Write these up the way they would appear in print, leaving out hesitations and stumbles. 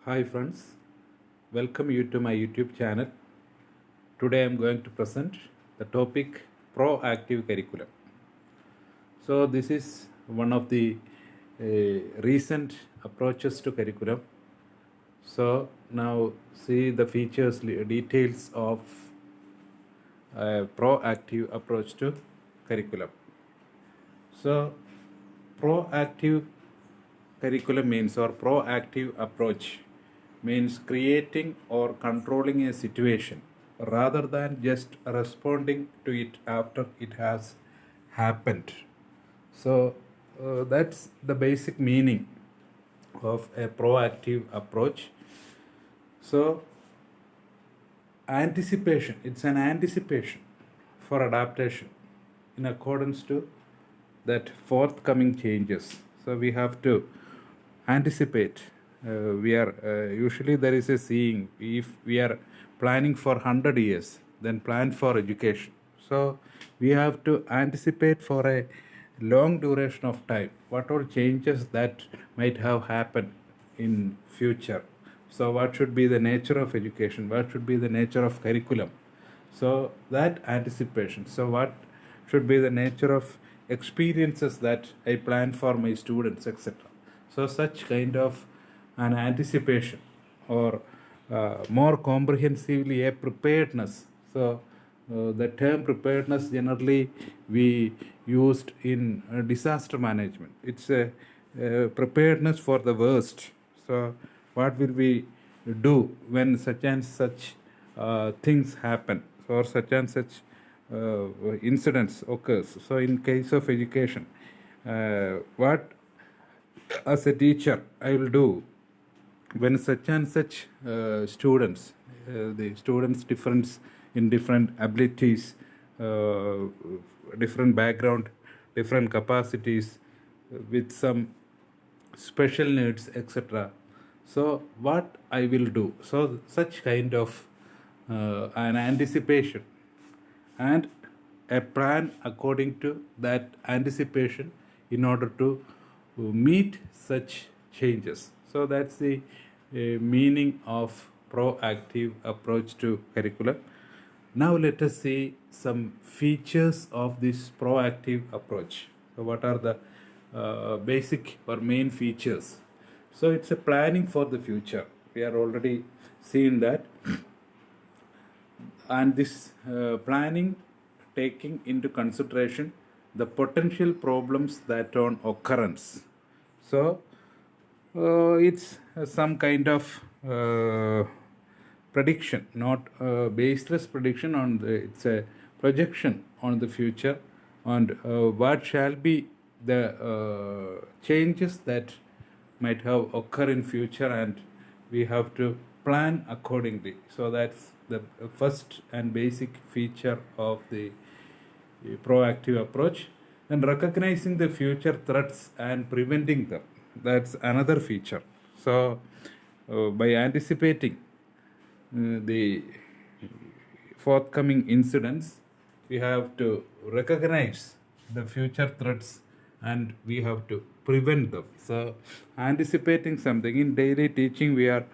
Hi friends, welcome you to my YouTube channel. Today I am going to present the topic proactive curriculum. So this is one of the recent approaches to curriculum. So now see the features, details of a proactive approach to curriculum. So proactive curriculum means, or proactive approach means, creating or controlling a situation rather than just responding to it after it has happened. So that's the basic meaning of a proactive approach. So anticipation, it's an anticipation for adaptation in accordance to that forthcoming changes. So we have to anticipate. We are usually, there is a saying, if we are planning for 100 years, then plan for education. So we have to anticipate for a long duration of time what all changes that might have happened in future. So what should be the nature of education, what should be the nature of curriculum, so that anticipation. So what should be the nature of experiences that I plan for my students, etc. So such kind of an anticipation, or more comprehensively a preparedness. So the term preparedness generally we used in disaster management. It's a preparedness for the worst. So what will we do when such and such things happen, or such and such incidents occurs? So in case of education, what as a teacher I will do when such and such the students difference in different abilities, different background, different capacities, with some special needs, etc. So what I will do? So such kind of an anticipation and a plan according to that anticipation in order to meet such changes. So that's the meaning of proactive approach to curriculum. Now let us see some features of this proactive approach. So what are the basic or main features? So it's a planning for the future. We are already seeing that. And this planning taking into consideration the potential problems that on occurrence. So it's some kind of prediction, not baseless prediction on the, it's a projection on the future, and what shall be the changes that might have occur in future, and we have to plan accordingly. So that's the first and basic feature of the proactive approach. And recognizing the future threats and preventing them, that's another feature. So by anticipating the forthcoming incidents, we have to recognize the future threats and we have to prevent them. So anticipating something, in daily teaching we are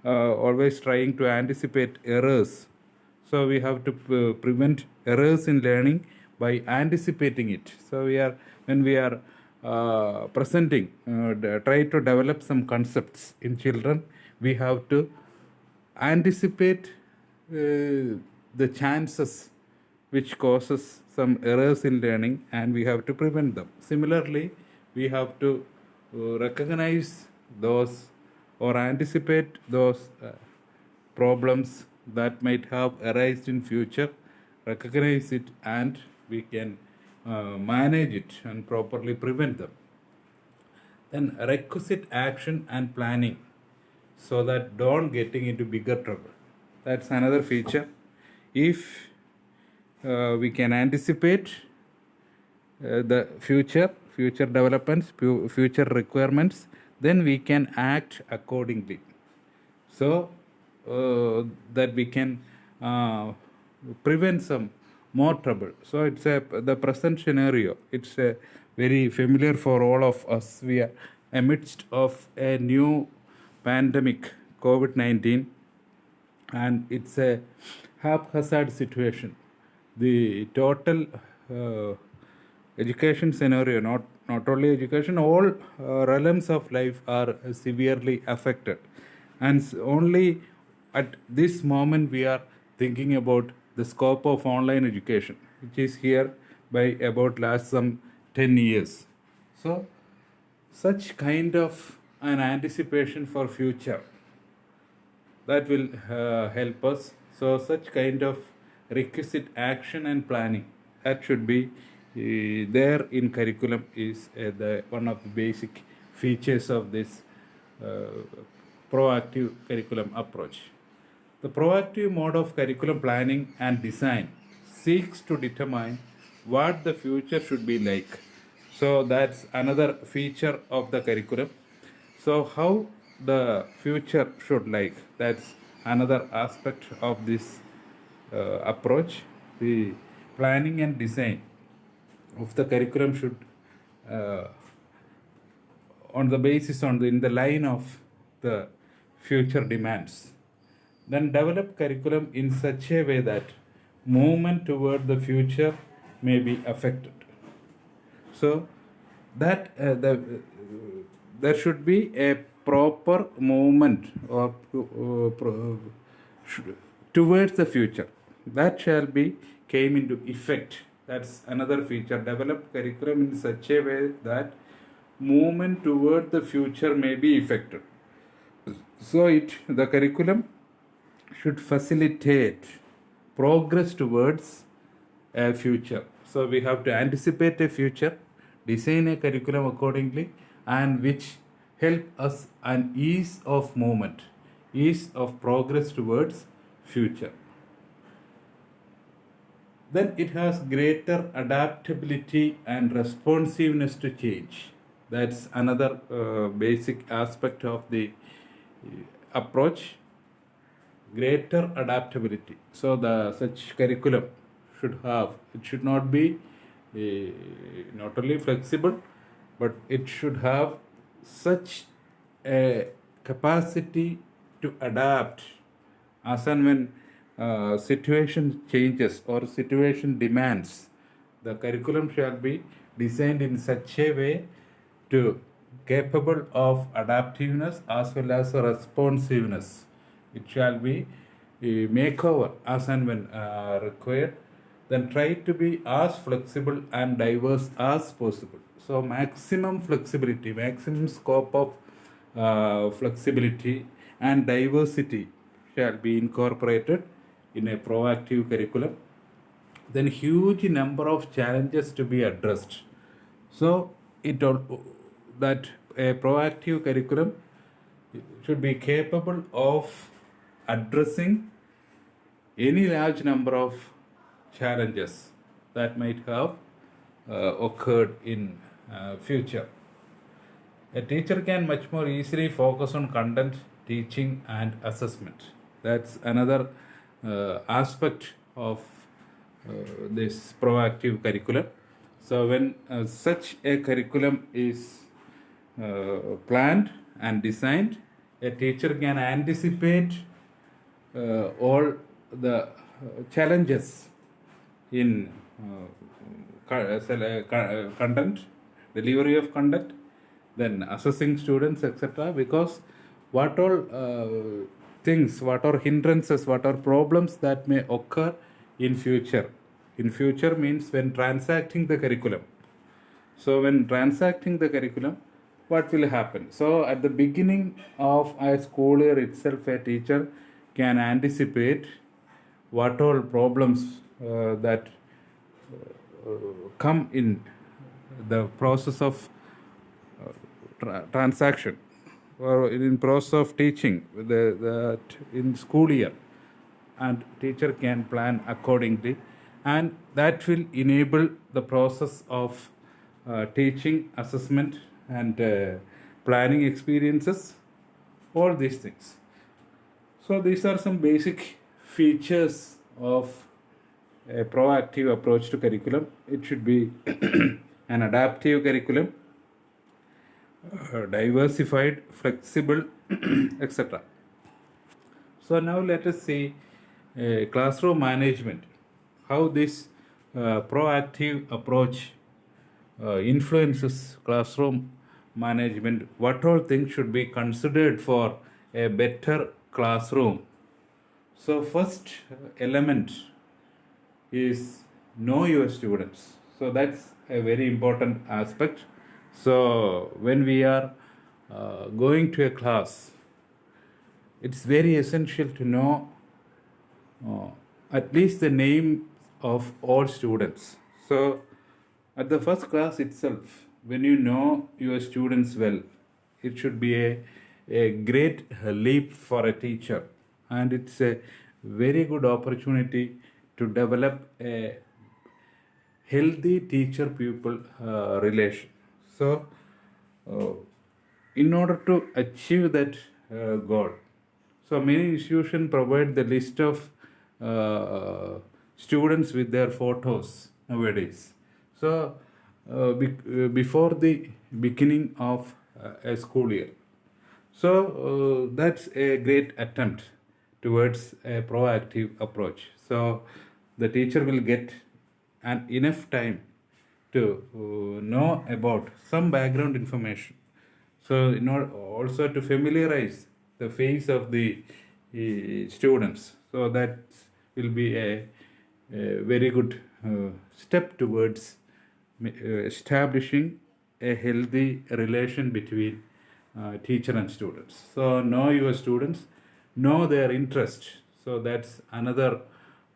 always trying to anticipate errors. So we have to prevent errors in learning by anticipating it. So we are, when we are presenting, try to develop some concepts in children, we have to anticipate the chances which causes some errors in learning, and we have to prevent them. Similarly, we have to recognize those or anticipate those problems that might have arisen in future, recognize it, and we can manage it and properly prevent them. Then requisite action and planning, so that don't getting into bigger trouble. That's another feature. If we can anticipate the future developments, future requirements, then we can act accordingly. So that we can prevent some more trouble. So it's the present scenario. It's very familiar for all of us. We are amidst of a new pandemic COVID 19, and it's a haphazard situation. The total uh, education scenario, not only education, all realms of life are severely affected. And only at this moment we are thinking about the scope of online education, which is here by about last some 10 years. So, such kind of an anticipation for future that will help us. So such kind of requisite action and planning that should be there in curriculum is the one of the basic features of this uh, proactive curriculum approach. The proactive mode of curriculum planning and design seeks to determine what the future should be like. So that's another feature of the curriculum. So how the future should like, that's another aspect of this approach. The planning and design of the curriculum should uh, on the basis on the in the line of the future demands. Then develop curriculum in such a way that movement toward the future may be affected. So that there should be a proper movement or towards the future that shall be came into effect. That's another feature. Develop curriculum in such a way that movement toward the future may be effected. So the curriculum should facilitate progress towards a future. So we have to anticipate a future, design a curriculum accordingly, and which help us an ease of movement, ease of progress towards future. Then it has greater adaptability and responsiveness to change. That's another basic aspect of the approach. Greater adaptability. So the such curriculum should have, it should not be not only flexible, but it should have such a capacity to adapt as and when situation changes or situation demands. The curriculum shall be designed in such a way to capable of adaptiveness as well as responsiveness. It shall be a makeover as and when required. Then try to be as flexible and diverse as possible. So maximum flexibility, maximum scope of flexibility and diversity shall be incorporated in a proactive curriculum. Then huge number of challenges to be addressed. So that a proactive curriculum should be capable of addressing any large number of challenges that might have occurred in future. A teacher can much more easily focus on content, teaching, and assessment. That's another aspect of this proactive curriculum. So when such a curriculum is planned and designed, a teacher can anticipate all the challenges in content, delivery of content, then assessing students, etc. Because what all things, what are hindrances, what are problems that may occur in future. In future means when transacting the curriculum. So when transacting the curriculum, what will happen? So at the beginning of a school year itself, a teacher can anticipate what all problems that come in the process of transaction or in process of teaching in school year, and teacher can plan accordingly, and that will enable the process of teaching, assessment, and planning experiences, all these things. So these are some basic features of a proactive approach to curriculum. It should be an adaptive curriculum, diversified, flexible, etc. So now let us see classroom management, how this proactive approach influences classroom management, what all things should be considered for a better classroom. So first element is know your students. So that's a very important aspect. So when we are going to a class, it's very essential to know uh, at least the name of all students. So at the first class itself, when you know your students well, it should be a great leap for a teacher, and it's a very good opportunity to develop a healthy teacher pupil relation. So uh, in order to achieve that goal, so many institutions provide the list of students with their photos nowadays. So before the beginning of a school year, so that's a great attempt towards a proactive approach. So the teacher will get an enough time to know about some background information. So in order also to familiarize the face of the students. So that will be a very good step towards establishing a healthy relation between teacher and students. So know your students, know their interest. So that's another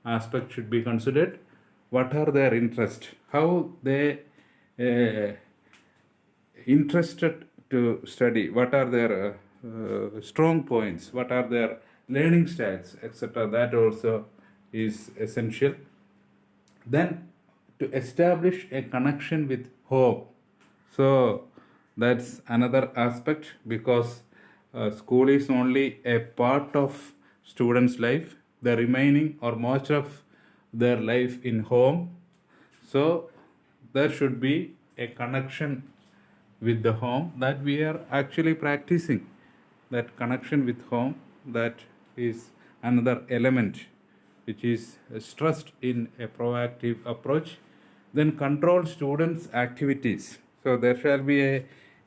aspect should be considered. What are their interest? How they interested to study? What are their strong points? What are their learning styles, etc.? That also is essential. Then to establish a connection with home. So that's another aspect, because school is only a part of students' life. The remaining or most of their life in home. So there should be a connection with the home that we are actually practicing. That connection with home, that is another element which is stressed in a proactive approach. Then control students' activities. So there shall be a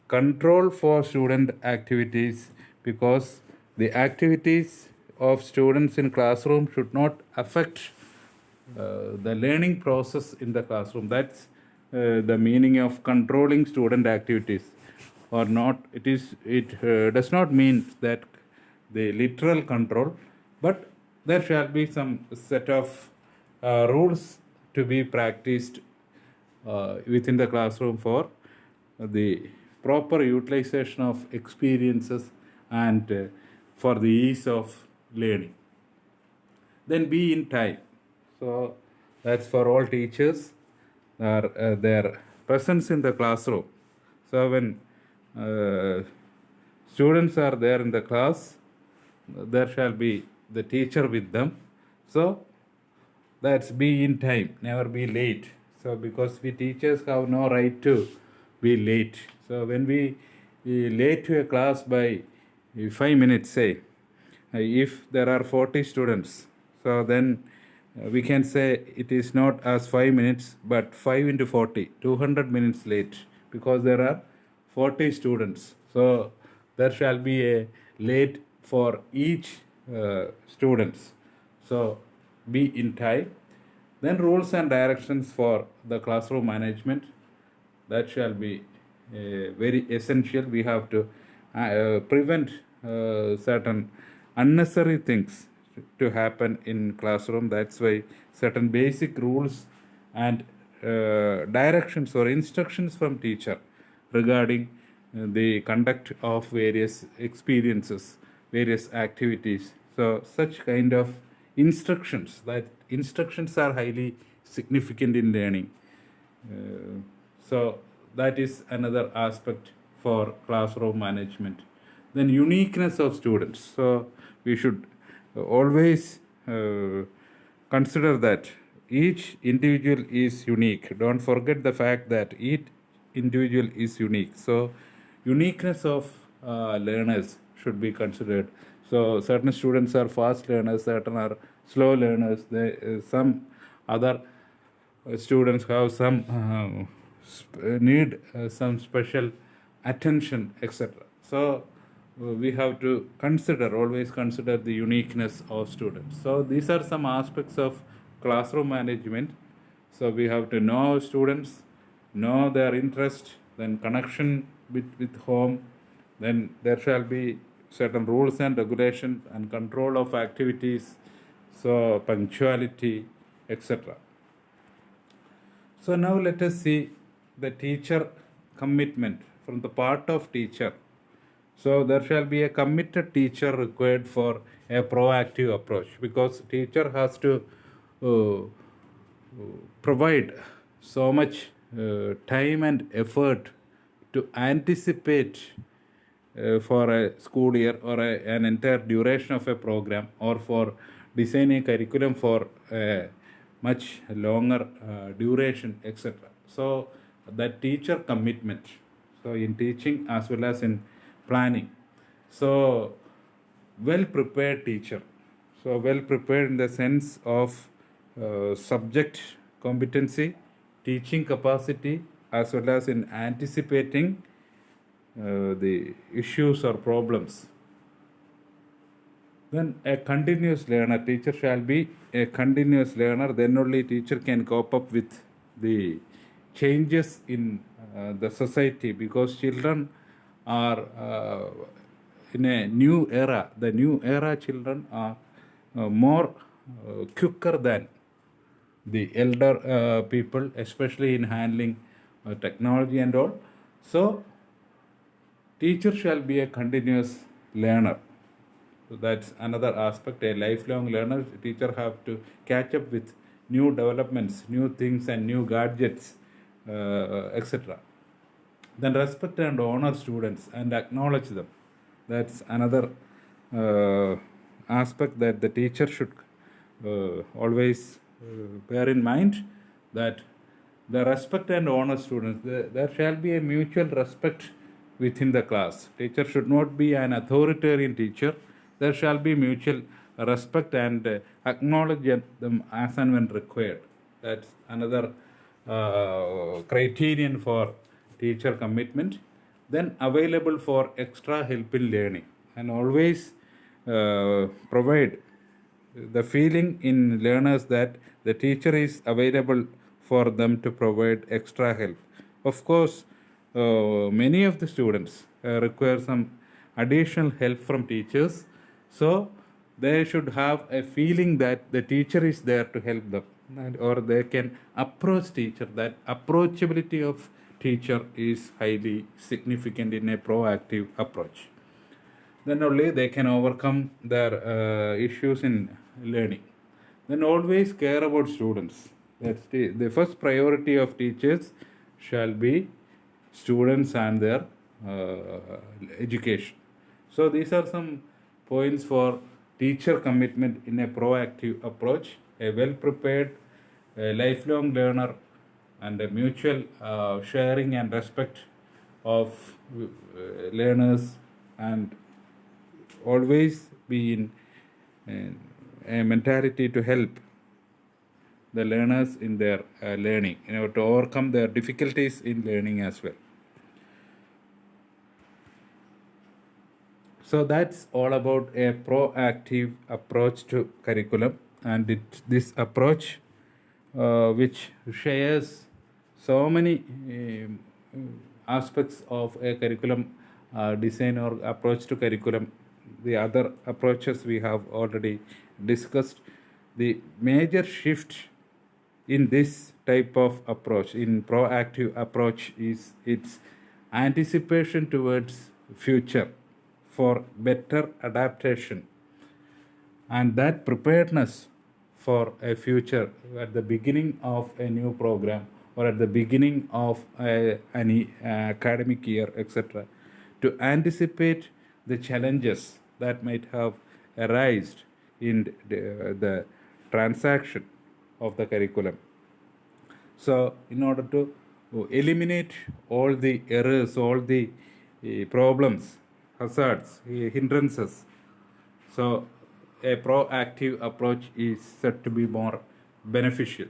control for student activities, because the activities of students in classroom should not affect the learning process in the classroom. That's the meaning of controlling student activities, or not. It does not mean that the literal control, but there shall be some set of rules to be practiced within the classroom for the proper utilization of experiences and for the ease of learning. Then be in time. So that's for all teachers, their presence in the classroom. So when students are there in the class, there shall be the teacher with them. So that's be in time, never be late. So because we teachers have no right to be late. So when we late to a class by 5 minutes, say, if there are 40 students, so then we can say it is not as 5 minutes but 5 into 40, 200 minutes late, because there are 40 students. So there shall be a late for each students. So be in time. Then rules and directions for the classroom management, that shall be very essential. We have to prevent certain unnecessary things to happen in classroom. That's why certain basic rules and directions or instructions from teacher regarding the conduct of various experiences, various activities. So such kind of instructions, that instructions are highly significant in learning. So that is another aspect for classroom management. Then uniqueness of students. So we should always consider that each individual is unique. Don't forget the fact that each individual is unique. So uniqueness of learners should be considered. So certain students are fast learners, certain are slow learners. Some other students have some need some special attention, etc. So we have to always consider the uniqueness of students. So these are some aspects of classroom management. So we have to know students, know their interest, then connection with home, then there shall be certain rules and regulations and control of activities, so punctuality, etc. So now let us see the teacher commitment from the part of teacher. So there shall be a committed teacher required for a proactive approach, because teacher has to provide so much time and effort to anticipate for a school year or an entire duration of a program, or for designing a curriculum for a much longer duration, etc. So that teacher commitment, so in teaching as well as in planning. So well prepared teacher, so well prepared in the sense of subject competency, teaching capacity, as well as in anticipating the issues or problems. Then a continuous learner, teacher shall be a continuous learner, then only teacher can cope up with the changes in the society, because children are in a new era. The new era children are more quicker than the elder people, especially in handling technology and all. So teacher shall be a continuous learner. So that's another aspect, a lifelong learner. Teacher have to catch up with new developments, new things and new gadgets, etc. Then respect and honor students and acknowledge them. That's another aspect that the teacher should always bear in mind, that the respect and honor students. There shall be a mutual respect within the class. Teacher should not be an authoritarian teacher. There shall be mutual respect and acknowledge them as and when required. That's another criterion for teacher commitment. Then available for extra help in learning, and always provide the feeling in learners that the teacher is available for them to provide extra help. Of course, many of the students require some additional help from teachers, so they should have a feeling that the teacher is there to help them, or they can approach teacher. That approachability of teacher is highly significant in a proactive approach. Then only they can overcome their issues in learning. Then always care about students. That's the first priority of teachers shall be students and their education. So these are some points for teacher commitment in a proactive approach. A well prepared, a lifelong learner, and a mutual sharing and respect of learners, and always be in a mentality to help the learners in their learning, to overcome their difficulties in learning as well. So that's all about a proactive approach to curriculum, and this approach which shares so many aspects of a curriculum design or approach to curriculum. The other approaches we have already discussed. The major shift in this type of approach, in proactive approach, is its anticipation towards future for better adaptation, and that preparedness for a future at the beginning of a new program, or at the beginning of any academic year, etc., to anticipate the challenges that might have arisen in the transaction of the curriculum. So in order to eliminate all the errors, all the problems hazards, hindrances. So a proactive approach is said to be more beneficial.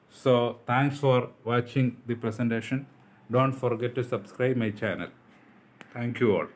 So thanks for watching the presentation. Don't forget to subscribe my channel. Thank you all.